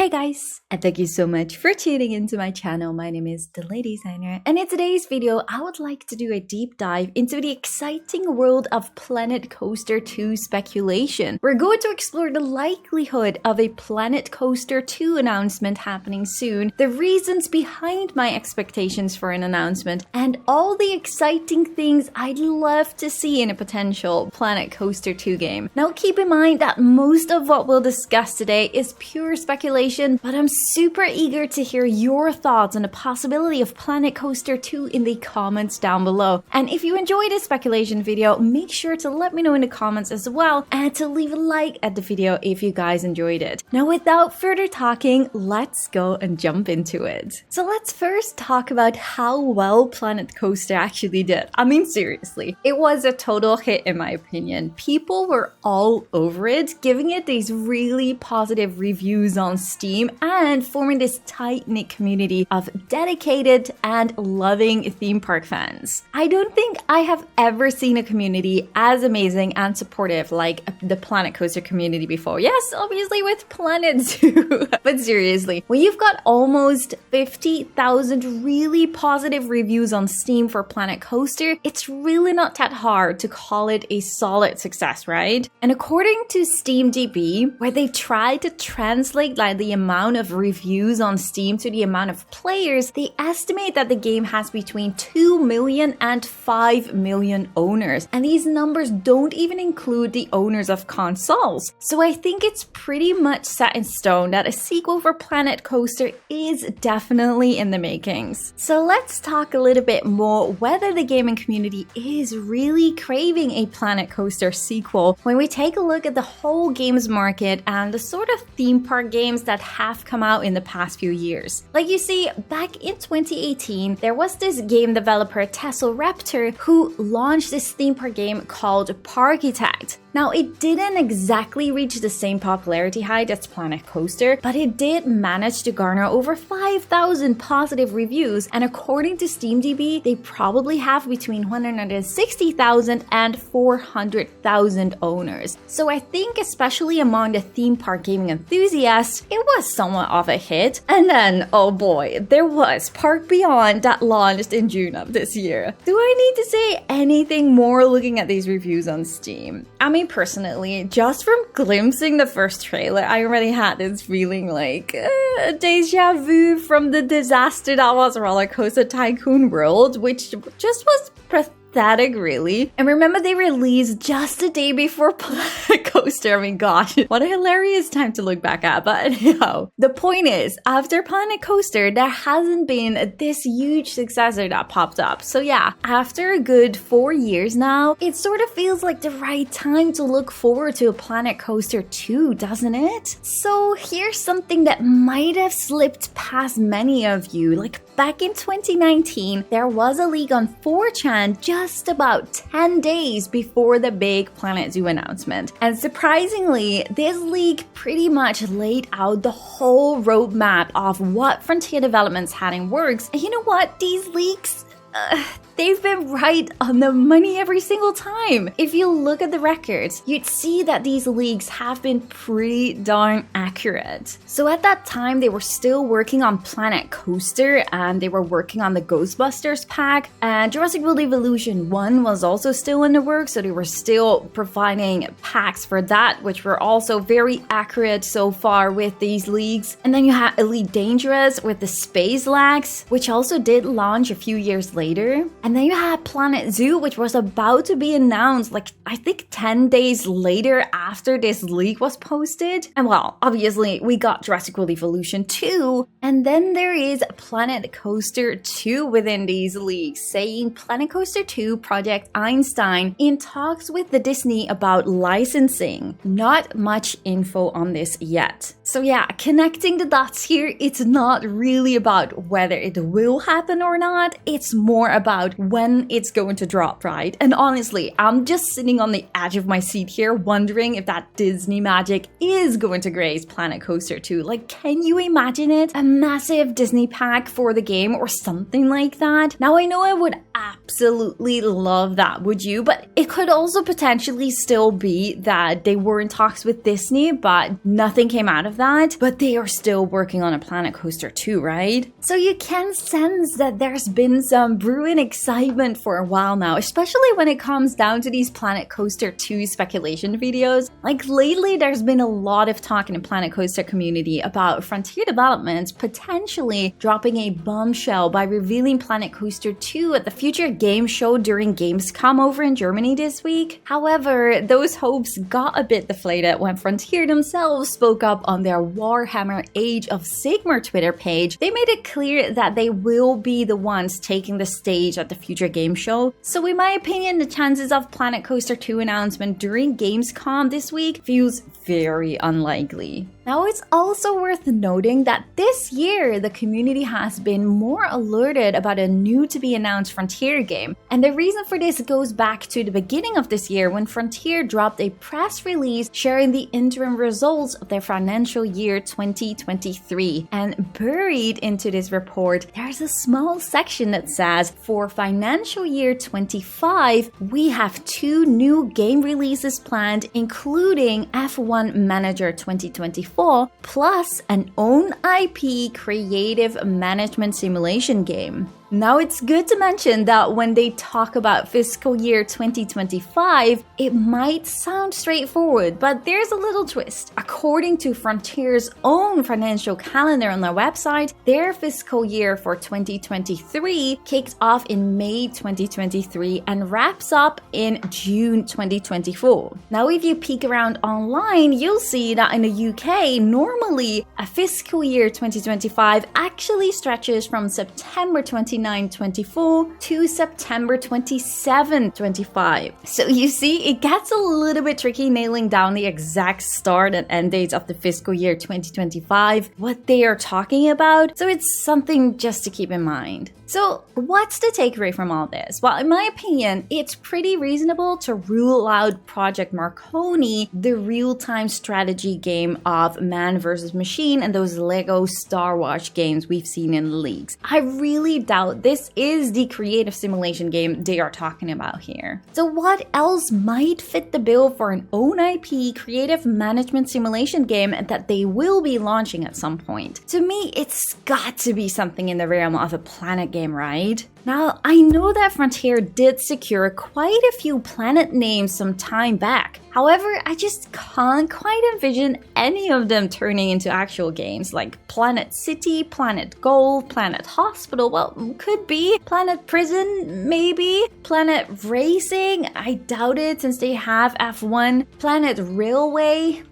Hey guys, and thank you so much for tuning into my channel. My name is DeLady, and in today's video, I would like to do a deep dive into the exciting world of Planet Coaster 2 speculation. We're going to explore the likelihood of a Planet Coaster 2 announcement happening soon, the reasons behind my expectations for an announcement, and all the exciting things I'd love to see in a potential Planet Coaster 2 game. Now keep in mind that most of what we'll discuss today is pure speculation, but I'm super eager to hear your thoughts on the possibility of Planet Coaster 2 in the comments down below. And if you enjoyed this speculation video, make sure to let me know in the comments as well, and to leave a like at the video if you guys enjoyed it. Now without further talking, let's go and jump into it. So let's first talk about how well Planet Coaster actually did. I mean, seriously, it was a total hit in my opinion. People were all over it, giving it these really positive reviews on Steam and forming this tight-knit community of dedicated and loving theme park fans. I don't think I have ever seen a community as amazing and supportive like the Planet Coaster community before. Yes, obviously with Planet Zoo, but seriously, when you've got almost 50,000 really positive reviews on Steam for Planet Coaster, it's really not that hard to call it a solid success, right? And according to SteamDB, where they tried to translate like the amount of reviews on Steam to the amount of players, they estimate that the game has between 2 million and 5 million owners. And these numbers don't even include the owners of consoles. So I think it's pretty much set in stone that a sequel for Planet Coaster is definitely in the makings. So let's talk a little bit more whether the gaming community is really craving a Planet Coaster sequel when we take a look at the whole games market and the sort of theme park games that have come out in the past few years. Like you see, back in 2018, there was this game developer Raptor who launched this theme park game called Parkitect. Now, it didn't exactly reach the same popularity height as Planet Coaster, but it did manage to garner over 5,000 positive reviews, and according to SteamDB, they probably have between 160,000 and 400,000 owners. So I think especially among the theme park gaming enthusiasts, it was somewhat of a hit. And then, oh boy, there was Park Beyond that launched in June of this year. Do I need to say anything more looking at these reviews on Steam? I mean, personally, just from glimpsing the first trailer, I already had this feeling like deja vu from the disaster that was Roller Coaster Tycoon World, which just was pathetic, really. And remember, they released just a day before Planet Coaster. I mean, gosh, what a hilarious time to look back at. But anyhow, the point is, after Planet Coaster, there hasn't been this huge successor that popped up. So yeah, after a good 4 years now, it sort of feels like the right time to look forward to a Planet Coaster 2, doesn't it? So here's something that might have slipped past many of you. Like back in 2019, there was a leak on 4chan just about 10 days before the big Planet Zoo announcement. And surprisingly, this leak pretty much laid out the whole roadmap of what Frontier Developments had in works. And you know what? These leaks, they've been right on the money every single time. If you look at the records, you'd see that these leaks have been pretty darn accurate. So at that time, they were still working on Planet Coaster, and they were working on the Ghostbusters pack, and Jurassic World Evolution 1 was also still in the works, so they were still providing packs for that, which were also very accurate so far with these leaks. And then you had Elite Dangerous with the Space Lags, which also did launch a few years later. And then you had Planet Zoo, which was about to be announced, like, I think 10 days later after this leak was posted. And well, obviously, we got Jurassic World Evolution 2. And then there is Planet Coaster 2 within these leaks, saying Planet Coaster 2 Project Einstein in talks with the Disney about licensing. Not much info on this yet. So yeah, connecting the dots here, it's not really about whether it will happen or not. It's more about when it's going to drop, right? And honestly, I'm just sitting on the edge of my seat here wondering if that Disney magic is going to grace Planet Coaster 2. Like, can you imagine it? A massive Disney pack for the game or something like that? Now, I know I would absolutely love that, would you? But it could also potentially still be that they were in talks with Disney, but nothing came out of that, but they are still working on a Planet Coaster 2, right? So you can sense that there's been some brewing excitement for a while now, especially when it comes down to these Planet Coaster 2 speculation videos. Like lately, there's been a lot of talk in the Planet Coaster community about Frontier Development potentially dropping a bombshell by revealing Planet Coaster 2 at the Future Game Show during Gamescom over in Germany this week. However, those hopes got a bit deflated when Frontier themselves spoke up on their Warhammer Age of Sigmar Twitter page. They made it clear that they will be the ones taking the stage at the Future Game Show. So in my opinion, the chances of Planet Coaster 2 announcement during Gamescom this week feels very unlikely. Now, it's also worth noting that this year, the community has been more alerted about a new to be announced Frontier game. And the reason for this goes back to the beginning of this year when Frontier dropped a press release sharing the interim results of their financial year 2023. And buried into this report, there's a small section that says, for financial year 25, we have 2 new game releases planned, including F1 Manager 2024, plus an own IP creative management simulation game. Now, it's good to mention that when they talk about fiscal year 2025, it might sound straightforward, but there's a little twist. According to Frontier's own financial calendar on their website, their fiscal year for 2023 kicked off in May 2023 and wraps up in June 2024. Now, if you peek around online, you'll see that in the UK, normally a fiscal year 2025 actually stretches from September 29-24 to September 27-25. So you see, it gets a little bit tricky nailing down the exact start and end dates of the fiscal year 2025, what they are talking about. So it's something just to keep in mind. So what's the takeaway from all this? Well, in my opinion, it's pretty reasonable to rule out Project Marconi, the real-time strategy game of man versus machine and those Lego Star Wars games we've seen in the leaks. I really doubt this is the creative simulation game they are talking about here. So what else might fit the bill for an own IP creative management simulation game that they will be launching at some point? To me, it's got to be something in the realm of a Planet game, right? Now, I know that Frontier did secure quite a few planet names some time back. However, I just can't quite envision any of them turning into actual games like Planet City, Planet Gold, Planet Hospital, well, could be. Planet Prison, maybe. Planet Racing, I doubt it since they have F1. Planet Railway,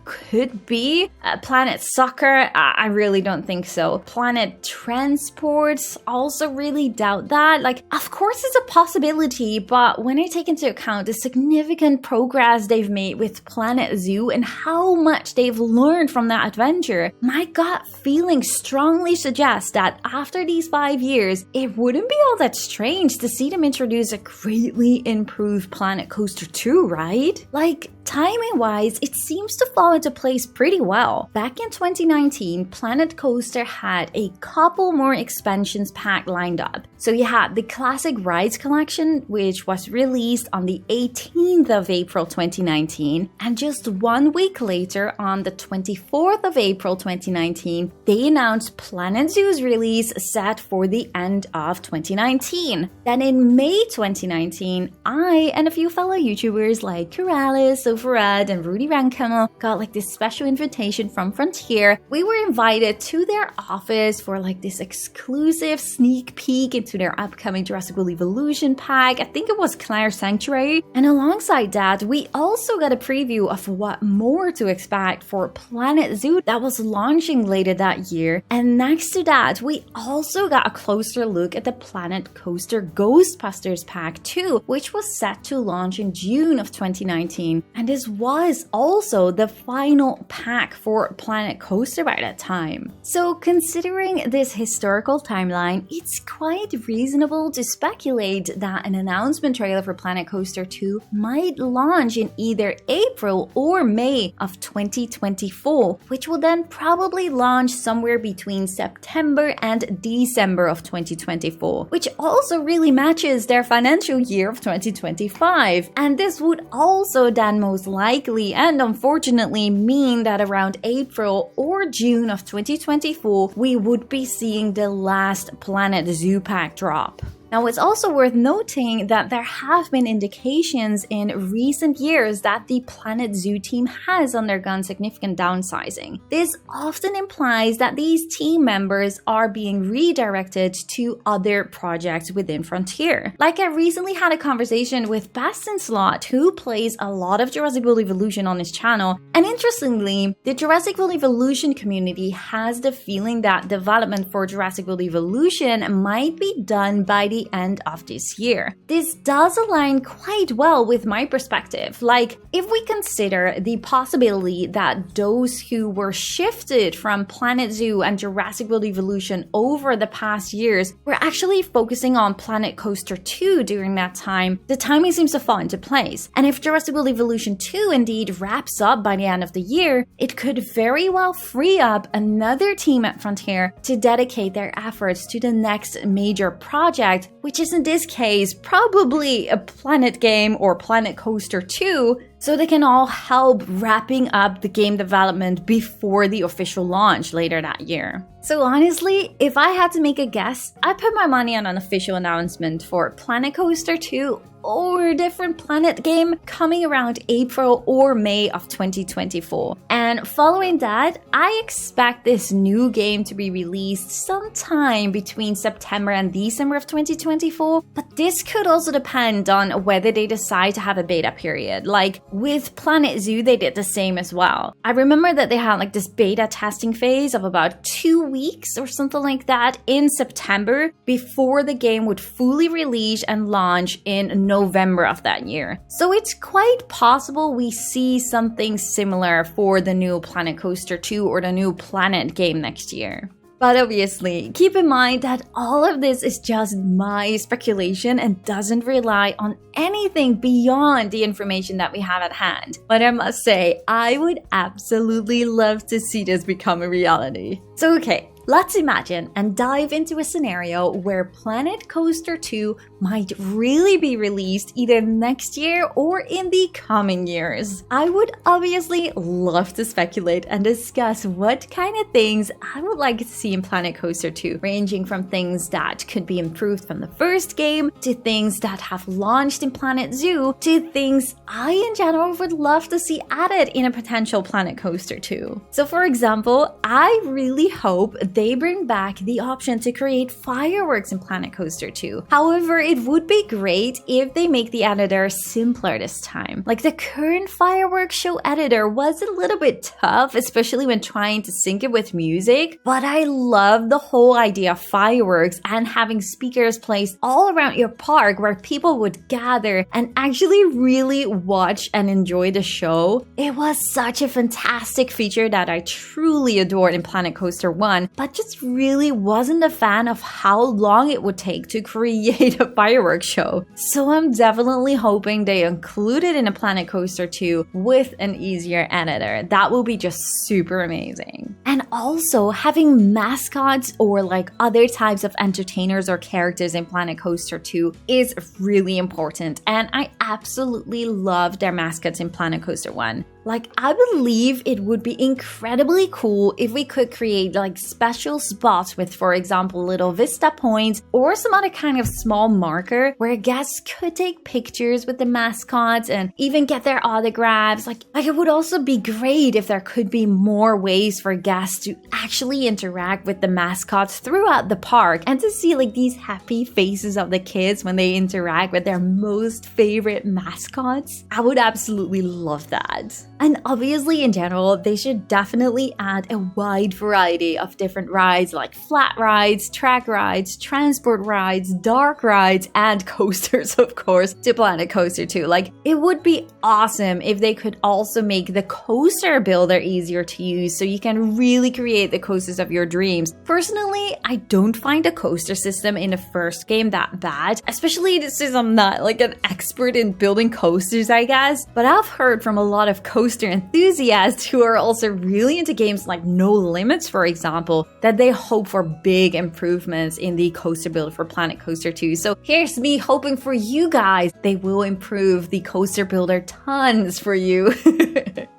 could be. Planet Soccer, I really don't think so. Planet Transports, also really doubt that. Like, of course it's a possibility, but when I take into account the significant progress they've made with Planet Zoo and how much they've learned from that adventure, my gut feeling strongly suggests that after these 5 years, it wouldn't be all that strange to see them introduce a greatly improved Planet Coaster 2, right? Like, timing-wise, it seems to fall into place pretty well. Back in 2019, Planet Coaster had a couple more expansions pack lined up. So you had the Classic Rides Collection, which was released on the 18th of April 2019, and just 1 week later, on the 24th of April 2019, they announced Planet Zoo's release set for the end of 2019. Then in May 2019, I and a few fellow YouTubers like Corrales, Sofarad, and Rudy Rankemmel got like this special invitation from Frontier. We were invited to their office for like this exclusive sneak peek into their upcoming Jurassic World Evolution pack. I think it was Claire Sanctuary. And alongside that, we also got a preview of what more to expect for Planet Zoo that was launching later that year. And next to that, we also got a closer look at the Planet Coaster Ghostbusters pack too, which was set to launch in June of 2019. And this was also the final pack for Planet Coaster by that time. So considering this historical timeline, it's quite reasonable to speculate that an announcement trailer for Planet Coaster 2 might launch in either April or May of 2024, which will then probably launch somewhere between September and December of 2024, which also really matches their financial year of 2025. And this would also then most most likely and unfortunately mean that around April or June of 2024, we would be seeing the last Planet Zoo pack drop. Now, it's also worth noting that there have been indications in recent years that the Planet Zoo team has undergone significant downsizing. This often implies that these team members are being redirected to other projects within Frontier. Like, I recently had a conversation with Bastin Slot, who plays a lot of Jurassic World Evolution on his channel, and interestingly, the Jurassic World Evolution community has the feeling that development for Jurassic World Evolution might be done by the end of this year. This does align quite well with my perspective. Like, if we consider the possibility that those who were shifted from Planet Zoo and Jurassic World Evolution over the past years were actually focusing on Planet Coaster 2 during that time, the timing seems to fall into place. And if Jurassic World Evolution 2 indeed wraps up by the end of the year, it could very well free up another team at Frontier to dedicate their efforts to the next major project, which is in this case probably a Planet game or Planet Coaster 2, so they can all help wrapping up the game development before the official launch later that year. So honestly, if I had to make a guess, I'd put my money on an official announcement for Planet Coaster 2 or a different Planet game coming around April or May of 2024. And following that, I expect this new game to be released sometime between September and December of 2024, but this could also depend on whether they decide to have a beta period. Like with Planet Zoo, they did the same as well. I remember that they had like this beta testing phase of about 2 weeks or something like that in September before the game would fully release and launch in November of that year. So it's quite possible we see something similar for the new Planet Coaster 2 or the new Planet game next year. But obviously, keep in mind that all of this is just my speculation and doesn't rely on anything beyond the information that we have at hand. But I must say, I would absolutely love to see this become a reality. So okay, let's imagine and dive into a scenario where Planet Coaster 2 might really be released either next year or in the coming years. I would obviously love to speculate and discuss what kind of things I would like to see in Planet Coaster 2, ranging from things that could be improved from the first game, to things that have launched in Planet Zoo, to things I in general would love to see added in a potential Planet Coaster 2. So for example, I really hope they bring back the option to create fireworks in Planet Coaster 2. However, it would be great if they make the editor simpler this time. Like the current fireworks show editor was a little bit tough, especially when trying to sync it with music, but I love the whole idea of fireworks and having speakers placed all around your park where people would gather and actually really watch and enjoy the show. It was such a fantastic feature that I truly adored in Planet Coaster 1, but just really wasn't a fan of how long it would take to create a fireworks show. So I'm definitely hoping they include it in a Planet Coaster 2 with an easier editor. That will be just super amazing. And also having mascots or like other types of entertainers or characters in Planet Coaster 2 is really important, and I absolutely love their mascots in Planet Coaster 1. Like, I believe it would be incredibly cool if we could create like special spots with, for example, little vista points or some other kind of small marker where guests could take pictures with the mascots and even get their autographs. Like it would also be great if there could be more ways for guests to actually interact with the mascots throughout the park and to see like these happy faces of the kids when they interact with their most favorite mascots. I would absolutely love that. And obviously, in general, they should definitely add a wide variety of different rides like flat rides, track rides, transport rides, dark rides, and coasters, of course, to Planet Coaster 2. Like, it would be awesome if they could also make the coaster builder easier to use so you can really create the coasters of your dreams. Personally, I don't find the coaster system in the first game that bad, especially since I'm not like an expert in building coasters, I guess, but I've heard from a lot of coaster coaster enthusiasts who are also really into games like No Limits, for example, that they hope for big improvements in the coaster build for Planet Coaster 2. So here's me hoping for you guys they will improve the coaster builder tons for you.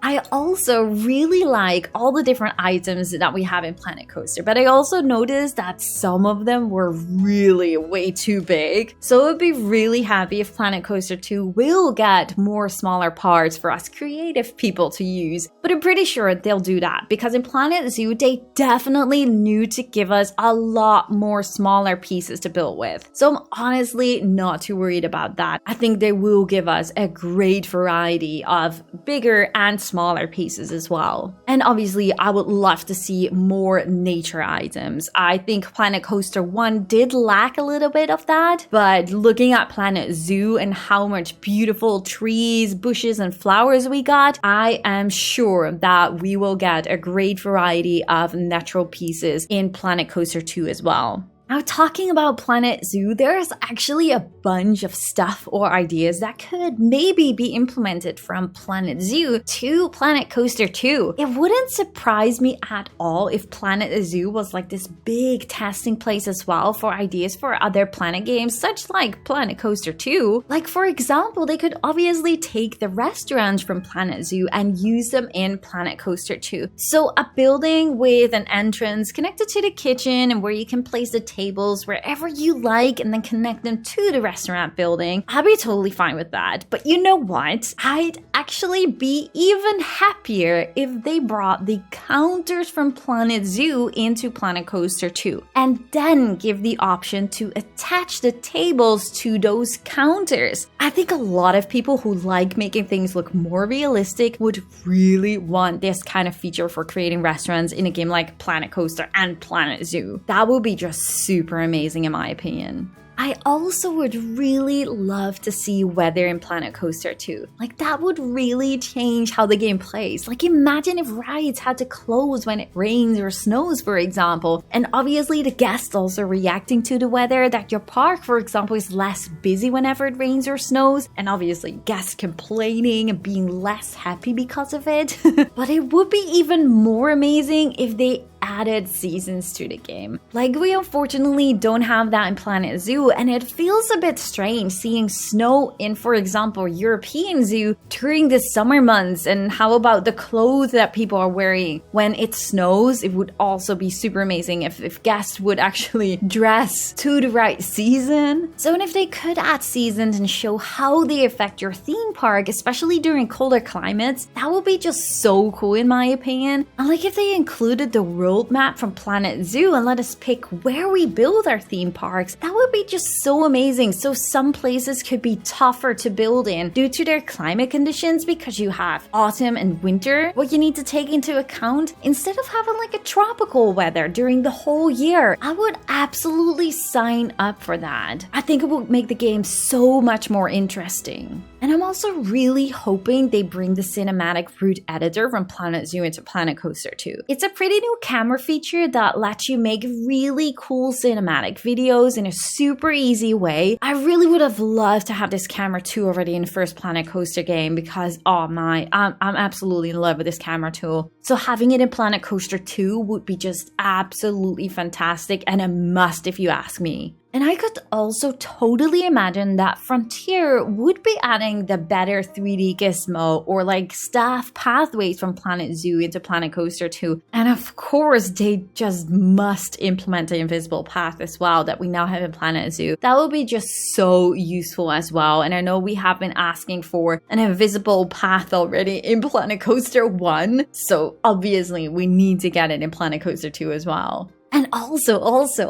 I also really like all the different items that we have in Planet Coaster, but I also noticed that some of them were really way too big. So I would be really happy if Planet Coaster 2 will get more smaller parts for us creative people to use. But I'm pretty sure they'll do that because in Planet Zoo, they definitely knew to give us a lot more smaller pieces to build with. So I'm honestly not too worried about that. I think they will give us a great variety of bigger and smaller pieces as well. And obviously, I would love to see more nature items. I think Planet Coaster 1 did lack a little bit of that, but looking at Planet Zoo and how much beautiful trees, bushes, and flowers we got, I am sure that we will get a great variety of natural pieces in Planet Coaster 2 as well. Now, talking about Planet Zoo, there's actually a bunch of stuff or ideas that could maybe be implemented from Planet Zoo to Planet Coaster 2. It wouldn't surprise me at all if Planet Zoo was like this big testing place as well for ideas for other Planet games, such like Planet Coaster 2. Like, for example, they could obviously take the restaurants from Planet Zoo and use them in Planet Coaster 2. So a building with an entrance connected to the kitchen and where you can place the tables wherever you like and then connect them to the restaurant building. I'd be totally fine with that. But you know what? I'd actually be even happier if they brought the counters from Planet Zoo into Planet Coaster 2 and then give the option to attach the tables to those counters. I think a lot of people who like making things look more realistic would really want this kind of feature for creating restaurants in a game like Planet Coaster and Planet Zoo. That would be just super amazing in my opinion. I also would really love to see weather in Planet Coaster 2. Like, that would really change how the game plays. Like, imagine if rides had to close when it rains or snows, for example. And obviously the guests also reacting to the weather, that your park, for example, is less busy whenever it rains or snows. And obviously guests complaining and being less happy because of it. But it would be even more amazing if they added seasons to the game. Like, we unfortunately don't have that in Planet Zoo, and it feels a bit strange seeing snow in, for example, European Zoo during the summer months. And how about the clothes that people are wearing when it snows? It would also be super amazing if guests would actually dress to the right season. So, and if they could add seasons and show how they affect your theme park, especially during colder climates, that would be just so cool in my opinion. And like, if they included the world map from Planet Zoo and let us pick where we build our theme parks, that would be just so amazing. So some places could be tougher to build in due to their climate conditions because you have autumn and winter, what you need to take into account, instead of having like a tropical weather during the whole year. I would absolutely sign up for that. I think it would make the game so much more interesting. And I'm also really hoping they bring the cinematic route editor from Planet Zoo into Planet Coaster 2. It's a pretty new camera feature that lets you make really cool cinematic videos in a super easy way. I really would have loved to have this camera tool already in the first Planet Coaster game because, oh my, I'm absolutely in love with this camera tool. So having it in Planet Coaster 2 would be just absolutely fantastic and a must if you ask me. And I could also totally imagine that Frontier would be adding the better 3D gizmo or like staff pathways from Planet Zoo into Planet Coaster 2. And of course, they just must implement the invisible path as well that we now have in Planet Zoo. That will be just so useful as well. And I know we have been asking for an invisible path already in Planet Coaster 1. So obviously we need to get it in Planet Coaster 2 as well. And also,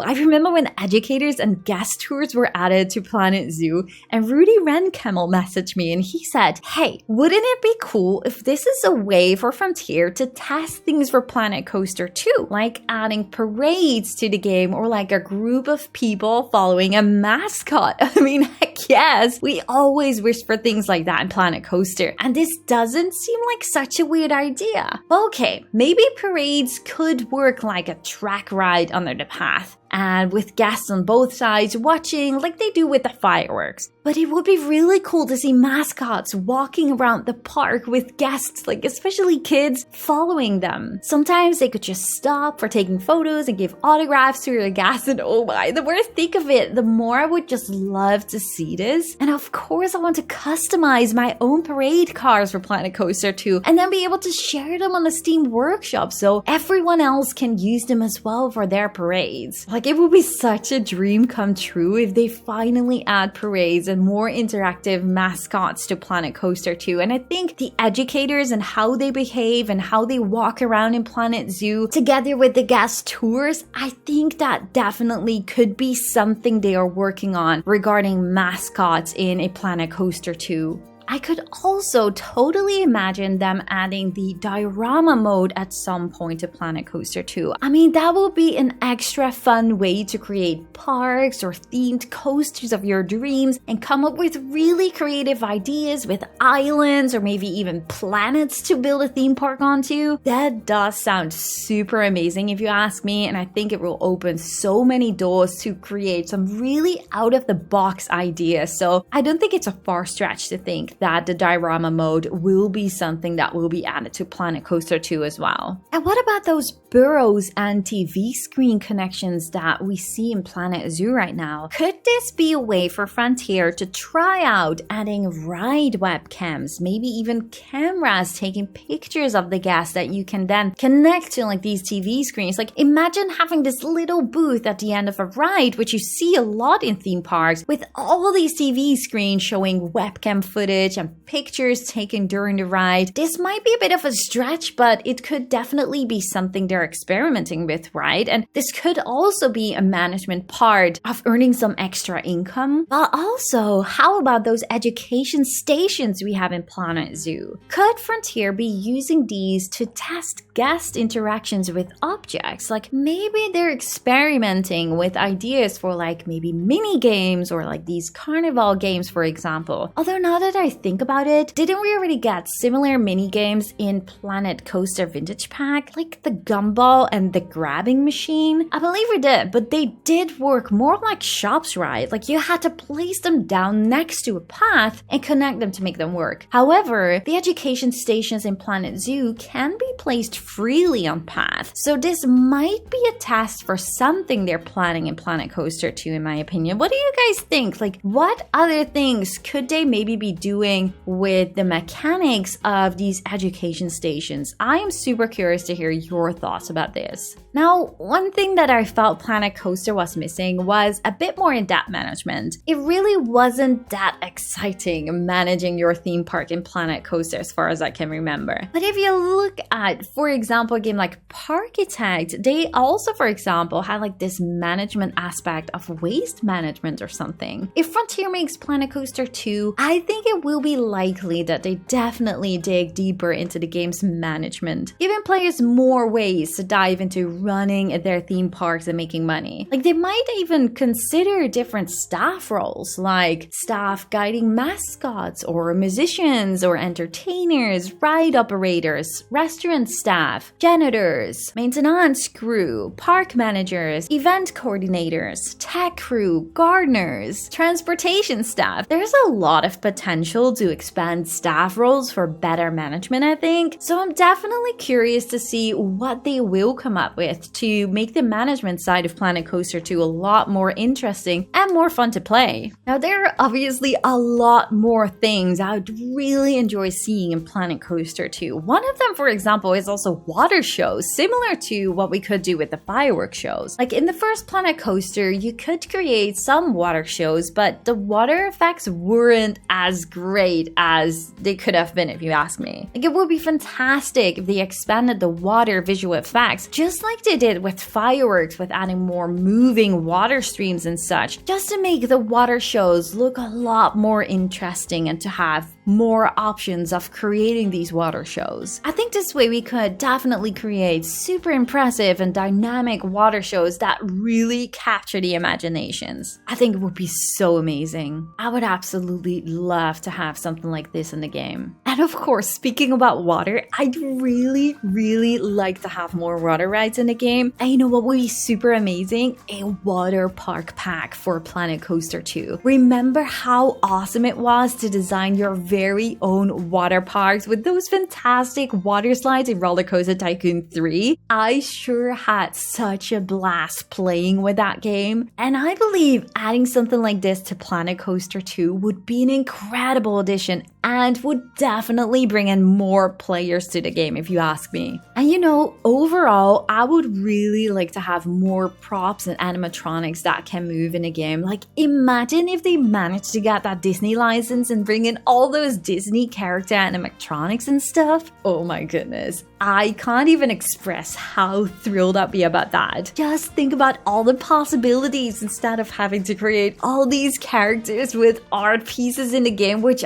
I remember when educators and guest tours were added to Planet Zoo, and Rudy Renkemmel messaged me and he said, hey, wouldn't it be cool if this is a way for Frontier to test things for Planet Coaster 2, like adding parades to the game or like a group of people following a mascot? I mean, heck yes, we always wish for things like that in Planet Coaster, and this doesn't seem like such a weird idea. Okay, maybe parades could work like a track ride under the path, and with guests on both sides watching like they do with the fireworks. But it would be really cool to see mascots walking around the park with guests, like especially kids, following them. Sometimes they could just stop for taking photos and give autographs to their guests, and oh my, the more I think of it, the more I would just love to see this. And of course, I want to customize my own parade cars for Planet Coaster 2 and then be able to share them on the Steam Workshop so everyone else can use them as well for their parades. Like, it would be such a dream come true if they finally add parades and more interactive mascots to Planet Coaster 2. And I think the educators and how they behave and how they walk around in Planet Zoo together with the guest tours, I think that definitely could be something they are working on regarding mascots in a Planet Coaster 2. I could also totally imagine them adding the diorama mode at some point to Planet Coaster 2. I mean, that will be an extra fun way to create parks or themed coasters of your dreams and come up with really creative ideas with islands or maybe even planets to build a theme park onto. That does sound super amazing if you ask me, and I think it will open so many doors to create some really out of the box ideas. So I don't think it's a far stretch to think that the diorama mode will be something that will be added to Planet Coaster 2 as well. And what about those burrows and TV screen connections that we see in Planet Zoo right now? Could this be a way for Frontier to try out adding ride webcams, maybe even cameras taking pictures of the guests that you can then connect to like these TV screens? Like, imagine having this little booth at the end of a ride, which you see a lot in theme parks, with all these TV screens showing webcam footage and pictures taken during the ride. This might be a bit of a stretch, but it could definitely be something they're experimenting with, right? And this could also be a management part of earning some extra income. But also, how about those education stations we have in Planet Zoo? Could Frontier be using these to test guest interactions with objects? Like, maybe they're experimenting with ideas for like maybe mini games or like these carnival games, for example. Although now that I think about it, didn't we already get similar mini games in Planet Coaster Vintage Pack? Like the gumball and the grabbing machine? I believe we did, but they did work more like shops, right? Like, you had to place them down next to a path and connect them to make them work. However, the education stations in Planet Zoo can be placed freely on path. So this might be a test for something they're planning in Planet Coaster 2, in my opinion. What do you guys think? Like, what other things could they maybe be doing with the mechanics of these education stations? I am super curious to hear your thoughts about this. Now, one thing that I felt Planet Coaster was missing was a bit more in-depth management. It really wasn't that exciting managing your theme park in Planet Coaster as far as I can remember. But if you look at, for example, a game like Parkitect, they also, for example, had like this management aspect of waste management or something. If Frontier makes Planet Coaster 2, I think it will be likely that they definitely dig deeper into the game's management, giving players more ways to dive into running their theme parks and making money. Like, they might even consider different staff roles, like staff guiding mascots or musicians or entertainers, ride operators, restaurant staff, janitors, maintenance crew, park managers, event coordinators, tech crew, gardeners, transportation staff. There's a lot of potential to expand staff roles for better management, I think. So I'm definitely curious to see what they will come up with to make the management side of Planet Coaster 2 a lot more interesting and more fun to play. Now, there are obviously a lot more things I would really enjoy seeing in Planet Coaster 2. One of them, for example, is also water shows, similar to what we could do with the fireworks shows. Like, in the first Planet Coaster, you could create some water shows, but the water effects weren't as great as they could have been, if you ask me. Like, it would be fantastic if they expanded the water visual effects, just like they did with fireworks, with adding more moving water streams and such, just to make the water shows look a lot more interesting and to have more options of creating these water shows. I think this way we could definitely create super impressive and dynamic water shows that really capture the imaginations. I think it would be so amazing. I would absolutely love to have something like this in the game. And of course, speaking about water, I'd really like to have more water rides in in the game. And you know what would be super amazing? A water park pack for Planet Coaster 2. Remember how awesome it was to design your very own water parks with those fantastic water slides in Roller Coaster Tycoon 3? I sure had such a blast playing with that game. And I believe adding something like this to Planet Coaster 2 would be an incredible addition and would definitely bring in more players to the game if you ask me. And you know, overall, I would really like to have more props and animatronics that can move in a game. Like, imagine if they managed to get that Disney license and bring in all those Disney character animatronics and stuff. Oh my goodness. I can't even express how thrilled I'd be about that. Just think about all the possibilities instead of having to create all these characters with art pieces in the game, which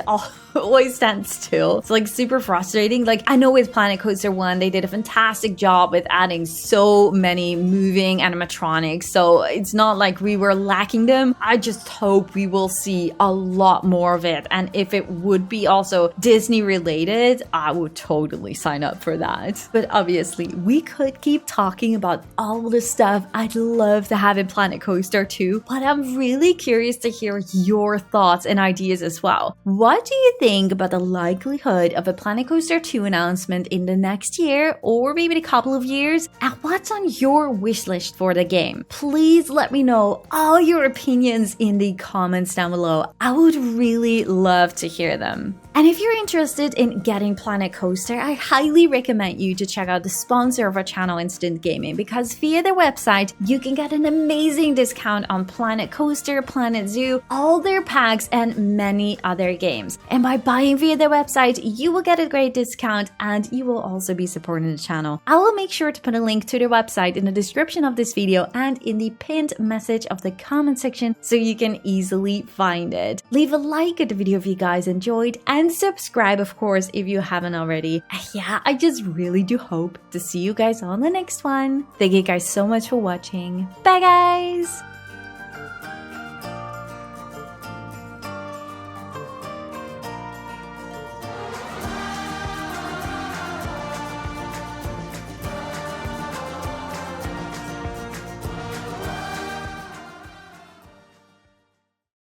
always stand still. It's like super frustrating. Like, I know with Planet Coaster 1, they did a fantastic job with adding so many moving animatronics. So it's not like we were lacking them. I just hope we will see a lot more of it. And if it would be also Disney related, I would totally sign up for that. But obviously, we could keep talking about all the stuff I'd love to have in Planet Coaster 2, but I'm really curious to hear your thoughts and ideas as well. What do you think about the likelihood of a Planet Coaster 2 announcement in the next year or maybe a couple of years? And what's on your wish list for the game? Please let me know all your opinions in the comments down below. I would really love to hear them. And if you're interested in getting Planet Coaster, I highly recommend you to check out the sponsor of our channel, Instant Gaming, because via their website, you can get an amazing discount on Planet Coaster, Planet Zoo, all their packs, and many other games. And by buying via their website, you will get a great discount and you will also be supporting the channel. I will make sure to put a link to their website in the description of this video and in the pinned message of the comment section so you can easily find it. Leave a like at the video if you guys enjoyed and subscribe, of course, if you haven't already. Yeah, I just really do hope to see you guys on the next one. Thank you guys so much for watching. Bye guys!